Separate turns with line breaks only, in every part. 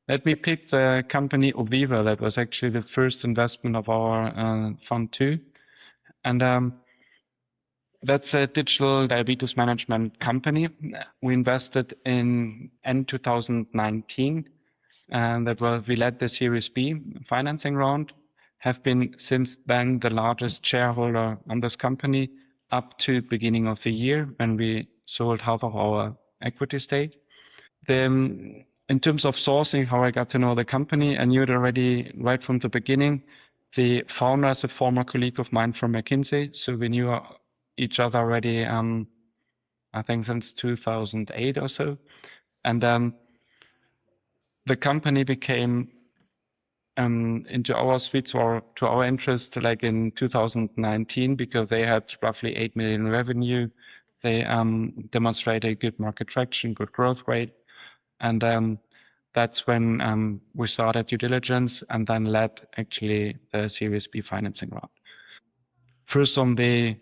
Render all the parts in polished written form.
Let me pick the company Oviva. That was actually the first investment of our fund two. And that's a digital diabetes management company. We invested in end 2019. And we led the Series B financing round, have been since then the largest shareholder on this company up to beginning of the year when we sold half of our equity stake. In terms of sourcing, how I got to know the company, I knew it already right from the beginning. The founder is a former colleague of mine from McKinsey, so we knew each other already, I think since 2008 or so. And the company became into our suites or to our interest like in 2019 because they had roughly 8 million revenue. They demonstrated good market traction, good growth rate. And that's when we started due diligence and then led actually the Series B financing round. First on the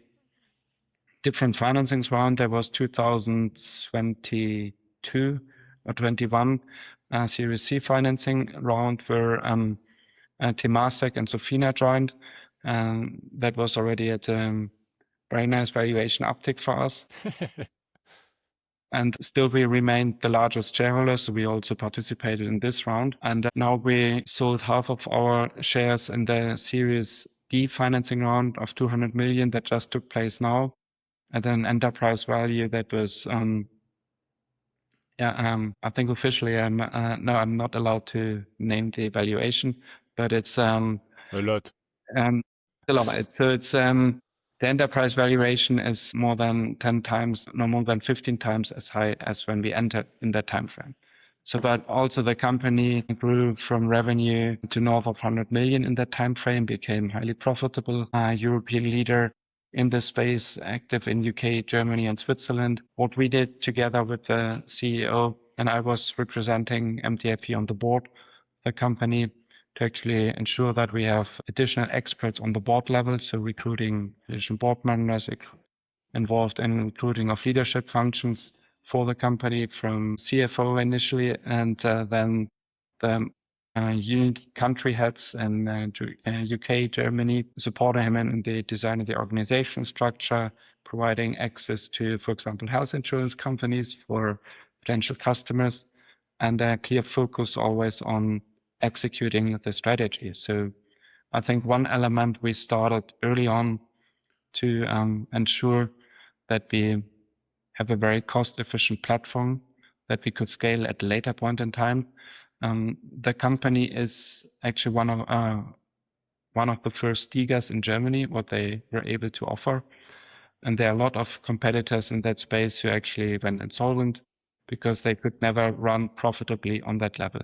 different financings round, there was 2022 or 21 Series C financing round where Temasek and Sofina joined. That was already at a very nice valuation uptick for us. And still we remained the largest shareholder, so we also participated in this round. And now we sold half of our shares in the Series D financing round of 200 million that just took place now at an enterprise value that was, I think officially I'm not allowed to name the valuation, but it's
a lot.
A lot. So it's the enterprise valuation is more than 10 times, no more than 15 times as high as when we entered in that time frame. So, but also the company grew from revenue to north of 100 million in that time frame, became highly profitable, European leader in the space, active in UK, Germany, and Switzerland. What we did together with the CEO, and I was representing MTIP on the board, the company, to actually ensure that we have additional experts on the board level, so recruiting additional board members involved in recruiting of leadership functions for the company from CFO initially, and then the unit country heads in UK, Germany, supporting him in the design of the organizational structure, providing access to, for example, health insurance companies for potential customers, and a clear focus always on executing the strategy. So I think one element we started early on to ensure that we have a very cost-efficient platform that we could scale at a later point in time. The company is actually one of the first digas in Germany, what they were able to offer. And there are a lot of competitors in that space who actually went insolvent because they could never run profitably on that level.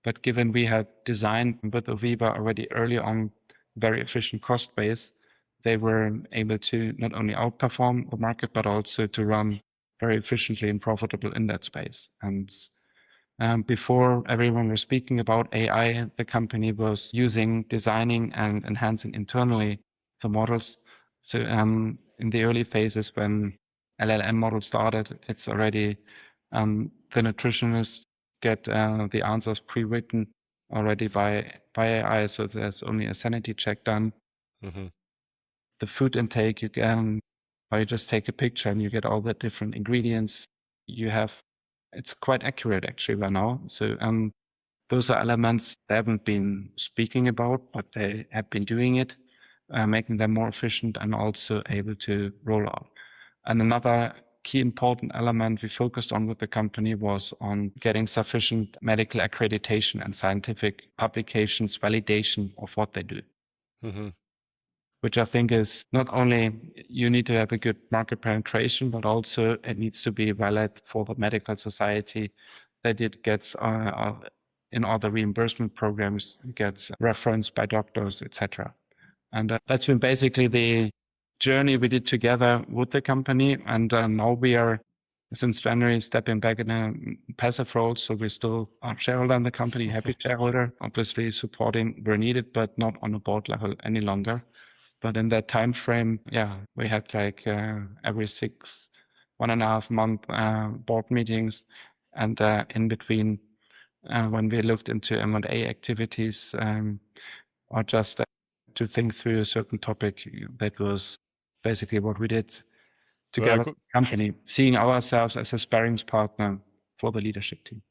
But given we had designed with Oviva already early on very efficient cost base, they were able to not only outperform the market, but also to run very efficiently and profitable in that space. And before everyone was speaking about AI, the company was designing and enhancing internally the models. So in the early phases when LLM model started, it's already the nutritionist get the answers pre-written already by AI, so there's only a sanity check done.
Mm-hmm.
The food intake, you just take a picture and you get all the different ingredients you have. It's quite accurate actually by now. So those are elements they haven't been speaking about, but they have been doing it, making them more efficient and also able to roll out. And another key important element we focused on with the company was on getting sufficient medical accreditation and scientific publications validation of what they do. Mm-hmm. Which I think is not only you need to have a good market penetration, but also it needs to be valid for the medical society that it gets in other reimbursement programs, gets referenced by doctors, etc. And that's been basically the journey we did together with the company. And now we are, since January, stepping back in a passive role. So we're still a shareholder in the company, happy shareholder, obviously supporting where needed, but not on a board level any longer. But in that time frame, we had like every 1.5 month board meetings, and in between when we looked into M&A activities, or just to think through a certain topic. That was basically what we did together with the company, seeing ourselves as a sparring partner for the leadership team.